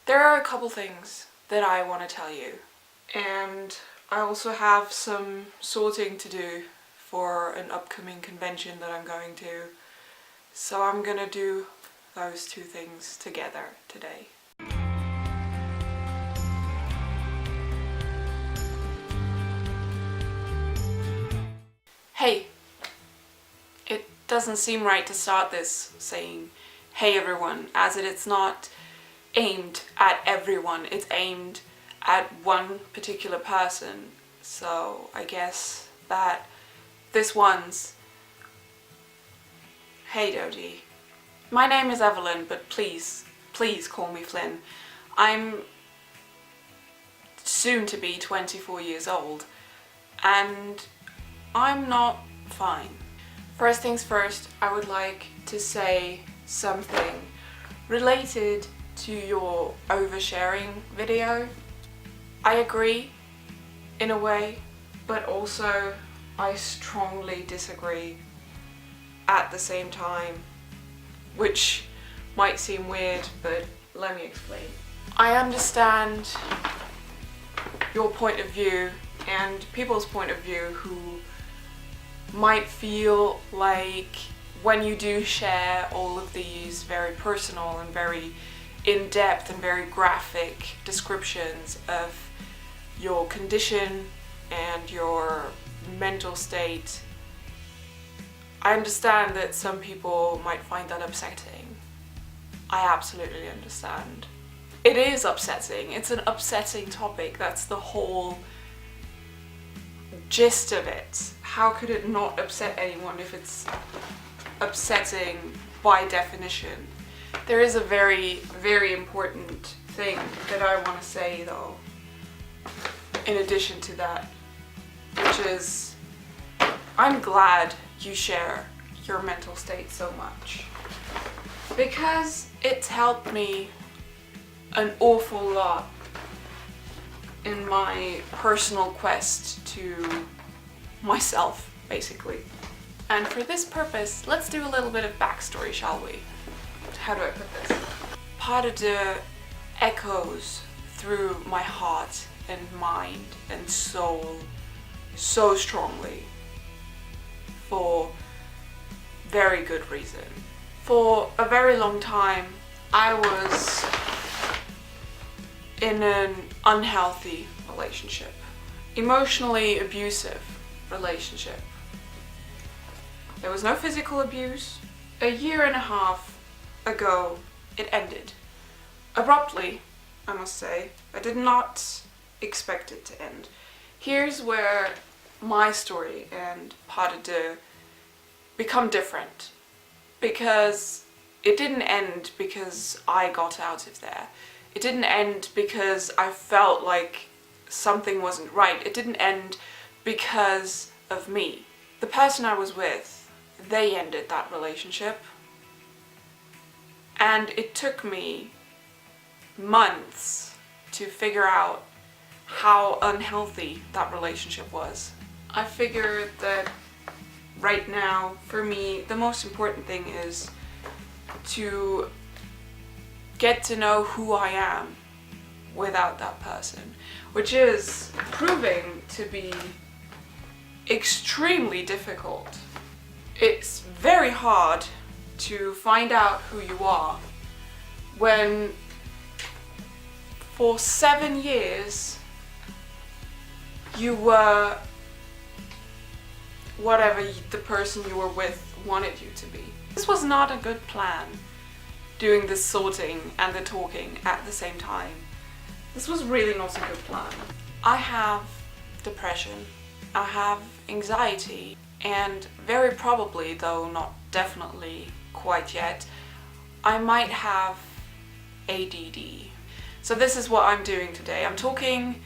There are a couple things that I want to tell you, and I also have some sorting to do for an upcoming convention that I'm going to, so I'm gonna do those two things together today. Hey, it doesn't seem right to start this saying, hey everyone, as it's not aimed at everyone, it's aimed at one particular person. So I guess that this one's, hey Dodie. My name is Evelyn, but please call me Flynn. I'm soon to be 24 years old, and I'm not fine. First things first, I would like to say something related to your oversharing video. I agree in a way, but also I strongly disagree at the same time, which might seem weird, but let me explain. I understand your point of view and people's point of view who might feel like when you do share all of these very personal and very in-depth and very graphic descriptions of your condition and your mental state, I understand that some people might find that upsetting. I absolutely understand. It is upsetting. It's an upsetting topic. That's the whole gist of it. How could it not upset anyone if it's upsetting by definition? There is a very, very important thing that I want to say though, in addition to that, which is I'm glad you share your mental state so much, because it's helped me an awful lot in my personal quest to myself, basically. And for this purpose, let's do a little bit of backstory, shall we? How do I put this? Pas de deux echoes through my heart and mind and soul so strongly for very good reason. For a very long time, I was in an unhealthy relationship, emotionally abusive relationship. There was no physical abuse. A year and a half ago, it ended. Abruptly, I must say. I did not expect it to end. Here's where my story and pas de deux become different, because it didn't end because I got out of there. It didn't end because I felt like something wasn't right. It didn't end because of me. The person I was with, they ended that relationship. And it took me months to figure out how unhealthy that relationship was. I figured that right now, for me, the most important thing is to get to know who I am without that person, which is proving to be extremely difficult. It's very hard to find out who you are when for 7 years you were whatever the person you were with wanted you to be. This was not a good plan, doing this sorting and the talking at the same time. This was really not a good plan. I have depression, I have anxiety, and very probably, though not definitely quite yet, I might have ADD. So this is what I'm doing today. I'm talking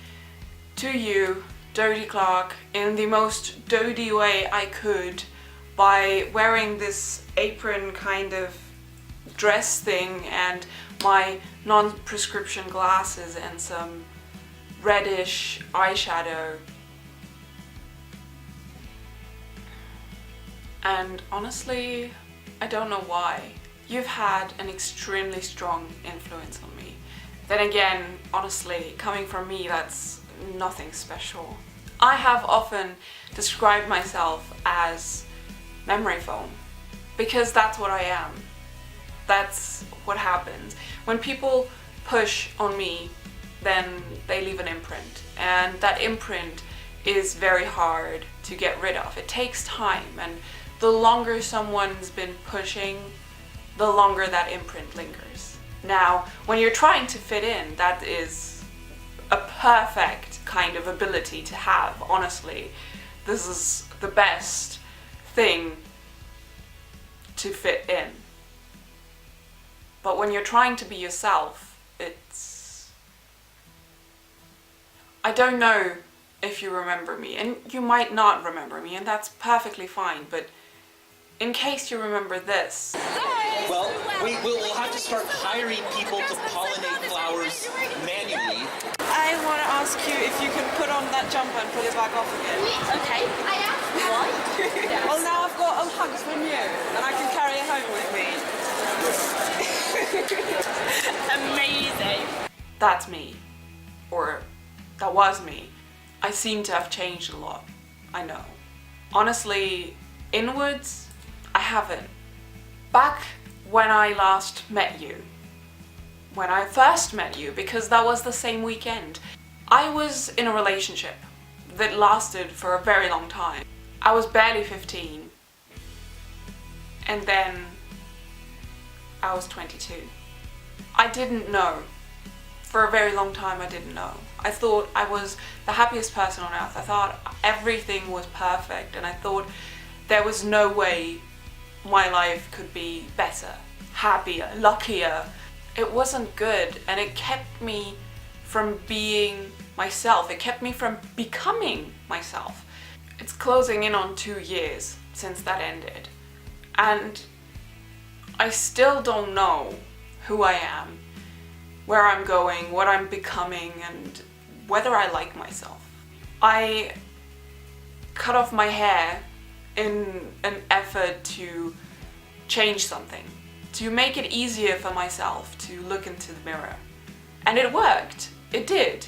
to you, Dodie Clark, in the most Dodie way I could by wearing this apron kind of dress thing and my non-prescription glasses and some reddish eyeshadow. And honestly, I don't know why. You've had an extremely strong influence on me, Then again, honestly, coming from me, that's nothing special. I have often described myself as memory foam because that's what I am. That's what happens. When people push on me, then they leave an imprint, and that imprint is very hard to get rid of. It takes time, and the longer someone's been pushing, the longer that imprint lingers. Now, when you're trying to fit in, that is a perfect kind of ability to have, honestly. This is the best thing to fit in. But when you're trying to be yourself, it's... I don't know if you remember me, and you might not remember me, and that's perfectly fine, but in case you remember this. Well, we'll have to start hiring people to pollinate flowers manually. I want to ask you if you can put on that jumper and put it back off again. Okay. Why? Well, now I've got a hug from you, and I can carry it home with me. Amazing. That's me. Or, that was me. I seem to have changed a lot. I know. Honestly, inwards, I haven't. Back when I last met you, when I first met you, because that was the same weekend, I was in a relationship that lasted for a very long time. I was barely 15, and then I was 22. I didn't know. For a very long time I didn't know. I thought I was the happiest person on earth. I thought everything was perfect, and I thought there was no way my life could be better, happier, luckier. It wasn't good, and it kept me from being myself. It kept me from becoming myself. It's closing in on 2 years since that ended, and I still don't know who I am, where I'm going, what I'm becoming, and whether I like myself. I cut off my hair in an effort to change something, to make it easier for myself to look into the mirror. And it worked. It did.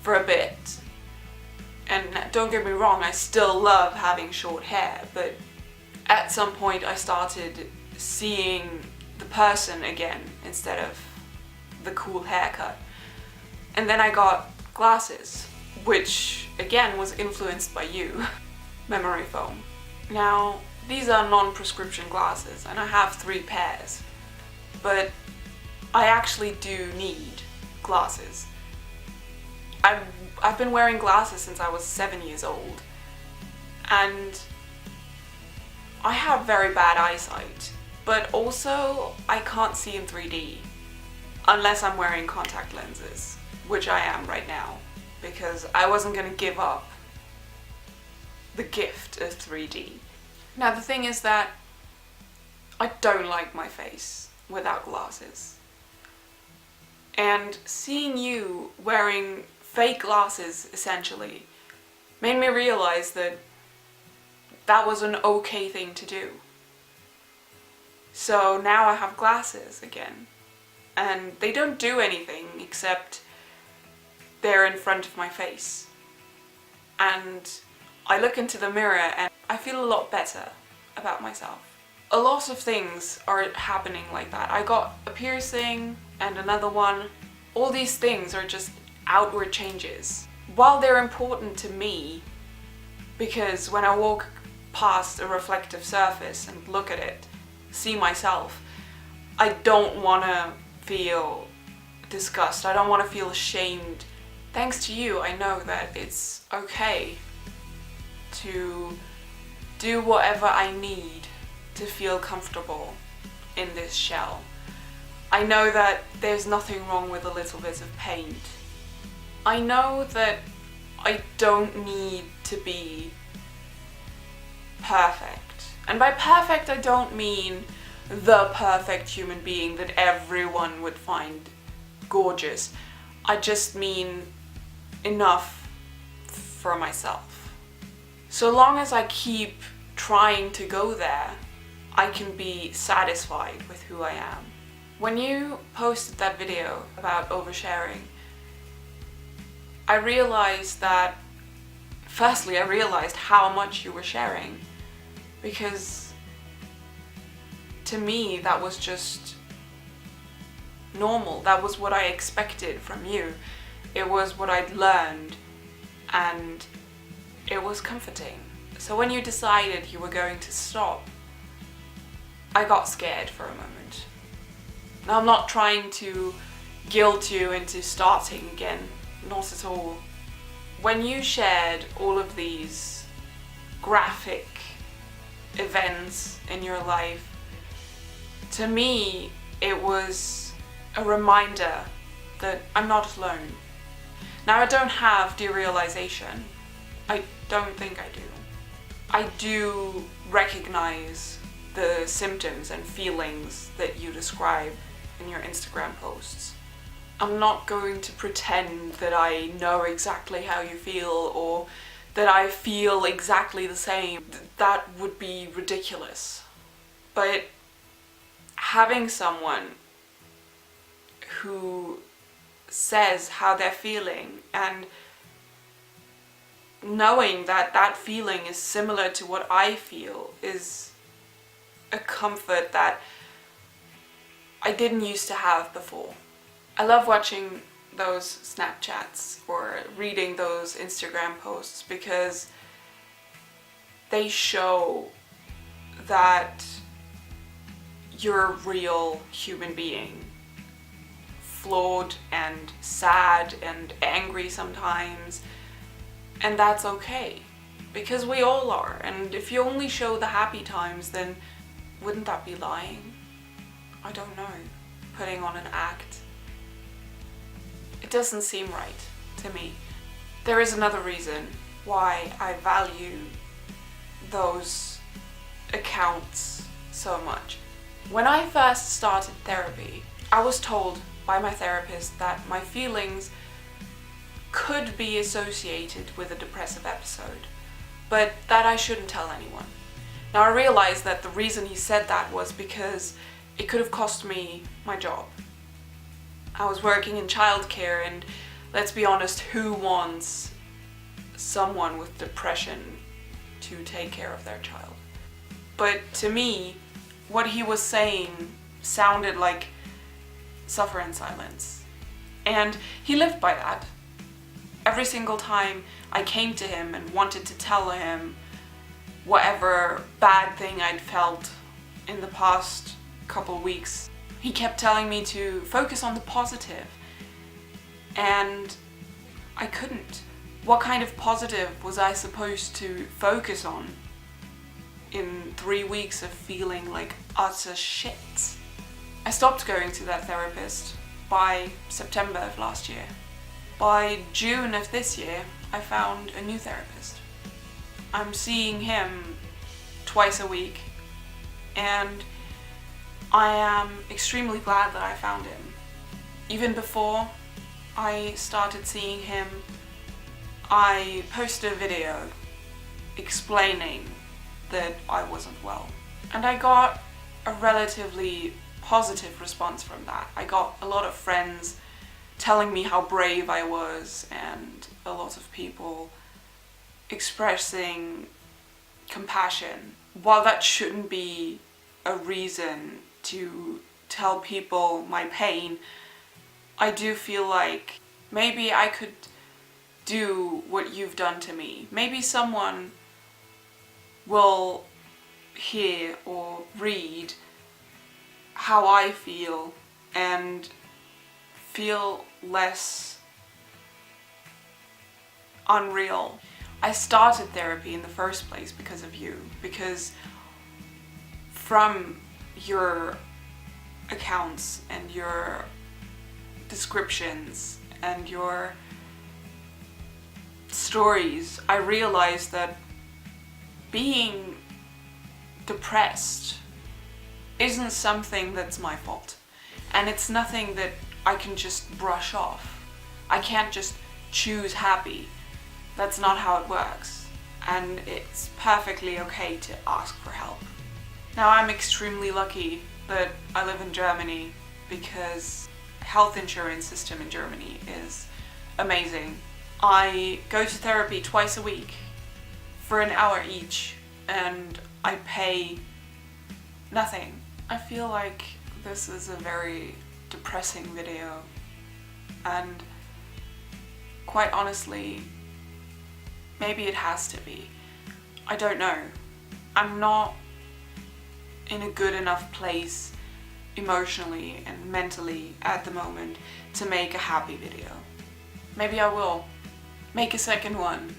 For a bit. And don't get me wrong, I still love having short hair, but at some point I started seeing the person again instead of the cool haircut. And then I got glasses, which again was influenced by you. Memory foam. Now, these are non-prescription glasses, and I have 3 pairs, but I actually do need glasses. I've been wearing glasses since I was 7 years old, and I have very bad eyesight, but also I can't see in 3D unless I'm wearing contact lenses, which I am right now, because I wasn't going to give up the gift of 3D. Now the thing is that I don't like my face without glasses. And seeing you wearing fake glasses, essentially, made me realize that that was an okay thing to do. So now I have glasses again, and they don't do anything except they're in front of my face. And I look into the mirror and I feel a lot better about myself. A lot of things are happening like that. I got a piercing and another one. All these things are just outward changes. While they're important to me, because when I walk past a reflective surface and look at it, see myself, I don't want to feel disgust. I don't want to feel ashamed. Thanks to you, I know that it's okay to do whatever I need to feel comfortable in this shell. I know that there's nothing wrong with a little bit of paint. I know that I don't need to be perfect. And by perfect, I don't mean the perfect human being that everyone would find gorgeous. I just mean enough for myself. So long as I keep trying to go there, I can be satisfied with who I am. When you posted that video about oversharing, I realized that, firstly, I realized how much you were sharing, because to me that was just normal. That was what I expected from you. It was what I'd learned, and it was comforting. So when you decided you were going to stop, I got scared for a moment. Now, I'm not trying to guilt you into starting again, not at all. When you shared all of these graphic events in your life, to me it was a reminder that I'm not alone. Now, I don't have derealization. I don't think I do. I do recognize the symptoms and feelings that you describe in your Instagram posts. I'm not going to pretend that I know exactly how you feel or that I feel exactly the same. That would be ridiculous. But having someone who says how they're feeling and knowing that that feeling is similar to what I feel is a comfort that I didn't used to have before. I love watching those Snapchats or reading those Instagram posts because they show that you're a real human being, flawed and sad and angry sometimes, and that's okay, because we all are. And if you only show the happy times, then wouldn't that be lying? I don't know. Putting on an act. It doesn't seem right to me. There is another reason why I value those accounts so much. When I first started therapy, I was told by my therapist that my feelings could be associated with a depressive episode, but that I shouldn't tell anyone. Now, I realized that the reason he said that was because it could have cost me my job. I was working in childcare, and let's be honest, who wants someone with depression to take care of their child? But to me, what he was saying sounded like suffer in silence. And he lived by that. Every single time I came to him and wanted to tell him whatever bad thing I'd felt in the past couple weeks, he kept telling me to focus on the positive. And I couldn't. What kind of positive was I supposed to focus on in 3 weeks of feeling like utter shit? I stopped going to that therapist by September of last year. By June of this year, I found a new therapist. I'm seeing him twice a week, and I am extremely glad that I found him. Even before I started seeing him, I posted a video explaining that I wasn't well. And I got a relatively positive response from that. I got a lot of friends telling me how brave I was, and a lot of people expressing compassion. While that shouldn't be a reason to tell people my pain, I do feel like maybe I could do what you've done to me. Maybe someone will hear or read how I feel and feel less unreal. I started therapy in the first place because of you, because from your accounts and your descriptions and your stories, I realized that being depressed isn't something that's my fault, and it's nothing that I can just brush off. I can't just choose happy. That's not how it works, and it's perfectly okay to ask for help. Now, I'm extremely lucky that I live in Germany because health insurance system in Germany is amazing. I go to therapy twice a week for an hour each and I pay nothing. I feel like this is a very depressing video, and quite honestly, maybe it has to be. I don't know. I'm not in a good enough place emotionally and mentally at the moment to make a happy video. Maybe I will make a second one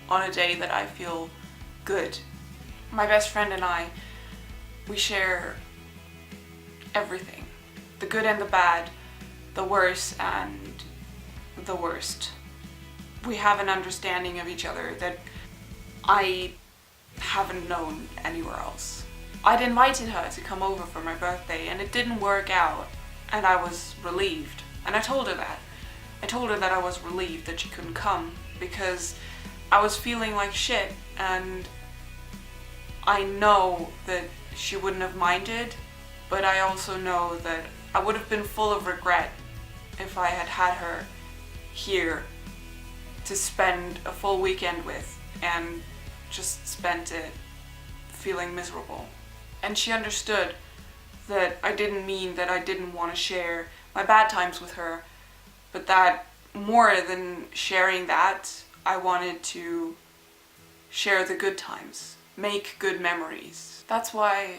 on a day that I feel good. My best friend and I, we share everything. The good and the bad, the worse and the worst. We have an understanding of each other that I haven't known anywhere else. I'd invited her to come over for my birthday and it didn't work out, and I was relieved. And I told her that. I told her that I was relieved that she couldn't come because I was feeling like shit, and I know that she wouldn't have minded, but I also know that I would have been full of regret if I had had her here to spend a full weekend with and just spent it feeling miserable. And she understood that I didn't mean that I didn't want to share my bad times with her, but that more than sharing that, I wanted to share the good times, make good memories. That's why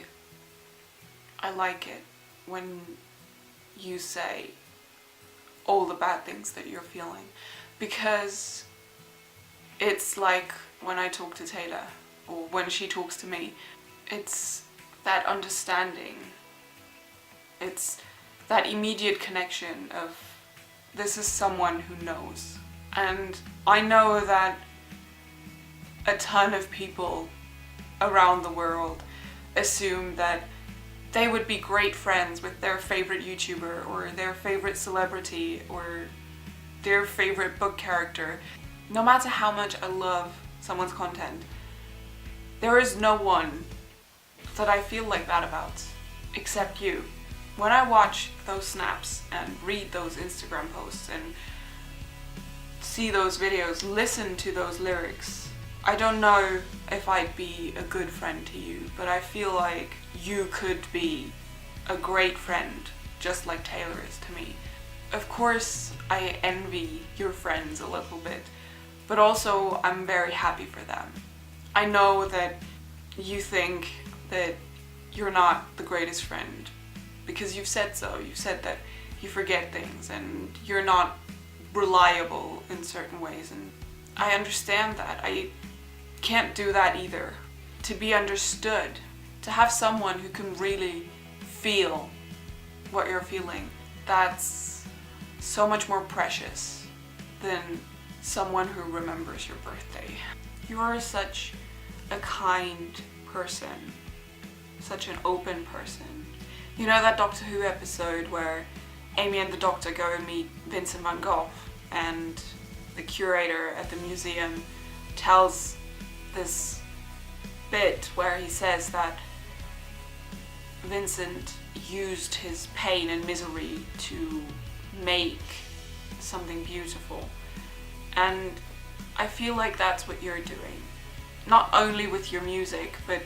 I like it when you say all the bad things that you're feeling, because it's like when I talk to Taylor or when she talks to me, it's that understanding, it's that immediate connection of this is someone who knows. And I know that a ton of people around the world assume that they would be great friends with their favorite YouTuber or their favorite celebrity or their favorite book character. No matter how much I love someone's content, there is no one that I feel like that about, except you. When I watch those snaps and read those Instagram posts and see those videos, listen to those lyrics, I don't know if I'd be a good friend to you, but I feel like you could be a great friend, just like Taylor is to me. Of course, I envy your friends a little bit, but also I'm very happy for them. I know that you think that you're not the greatest friend because you've said so. You've said that you forget things and you're not reliable in certain ways, and I understand that. I can't do that either. To be understood, to have someone who can really feel what you're feeling, that's so much more precious than someone who remembers your birthday. You are such a kind person, such an open person. You know that Doctor Who episode where Amy and the Doctor go and meet Vincent van Gogh, and the curator at the museum tells this bit where he says that Vincent used his pain and misery to make something beautiful. And I feel like that's what you're doing. Not only with your music, but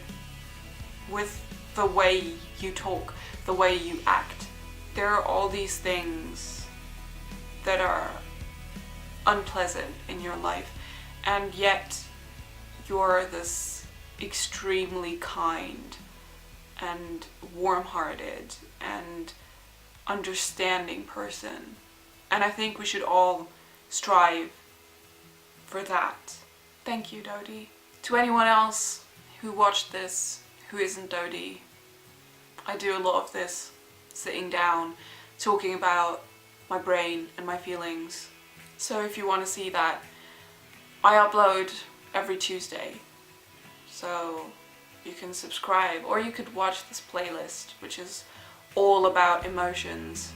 with the way you talk, the way you act. There are all these things that are unpleasant in your life, and yet you're this extremely kind and warm-hearted and understanding person. And I think we should all strive for that. Thank you, Dodie. To anyone else who watched this who isn't Dodie, I do a lot of this sitting down, talking about my brain and my feelings. So if you want to see that, I upload every Tuesday. So you can subscribe, or you could watch this playlist, which is all about emotions.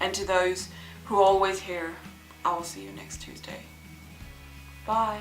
And to those who always hear, I will see you next Tuesday. Bye.